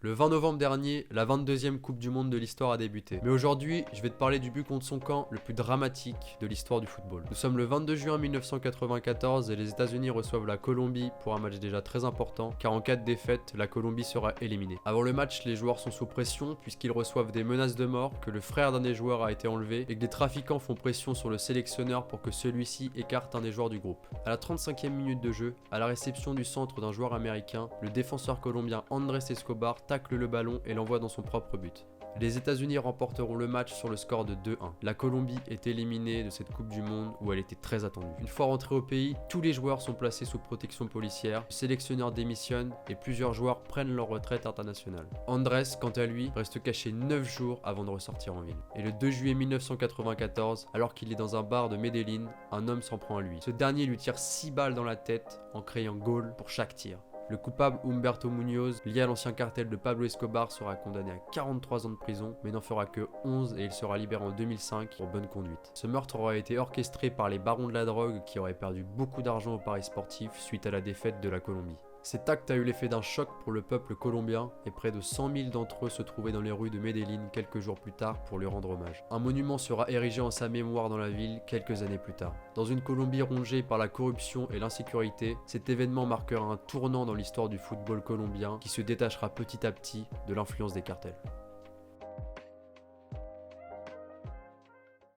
Le 20 novembre dernier, la 22e Coupe du Monde de l'histoire a débuté. Mais aujourd'hui, je vais te parler du but contre son camp le plus dramatique de l'histoire du football. Nous sommes le 22 juin 1994 et les États-Unis reçoivent la Colombie pour un match déjà très important, car en cas de défaite, la Colombie sera éliminée. Avant le match, les joueurs sont sous pression puisqu'ils reçoivent des menaces de mort, que le frère d'un des joueurs a été enlevé et que des trafiquants font pression sur le sélectionneur pour que celui-ci écarte un des joueurs du groupe. À la 35e minute de jeu, à la réception du centre d'un joueur américain, le défenseur colombien Andrés Escobar tacle le ballon et l'envoie dans son propre but. Les États-Unis remporteront le match sur le score de 2-1. La Colombie est éliminée de cette Coupe du Monde où elle était très attendue. Une fois rentrés au pays, tous les joueurs sont placés sous protection policière, le sélectionneur démissionne et plusieurs joueurs prennent leur retraite internationale. Andrés, quant à lui, reste caché 9 jours avant de ressortir en ville. Et le 2 juillet 1994, alors qu'il est dans un bar de Medellín, un homme s'en prend à lui. Ce dernier lui tire 6 balles dans la tête en criant « Goal » pour chaque tir. Le coupable Humberto Muñoz, lié à l'ancien cartel de Pablo Escobar, sera condamné à 43 ans de prison, mais n'en fera que 11 et il sera libéré en 2005 pour bonne conduite. Ce meurtre aura été orchestré par les barons de la drogue qui auraient perdu beaucoup d'argent aux paris sportifs suite à la défaite de la Colombie. Cet acte a eu l'effet d'un choc pour le peuple colombien et près de 100 000 d'entre eux se trouvaient dans les rues de Medellín quelques jours plus tard pour lui rendre hommage. Un monument sera érigé en sa mémoire dans la ville quelques années plus tard. Dans une Colombie rongée par la corruption et l'insécurité, cet événement marquera un tournant dans l'histoire du football colombien qui se détachera petit à petit de l'influence des cartels.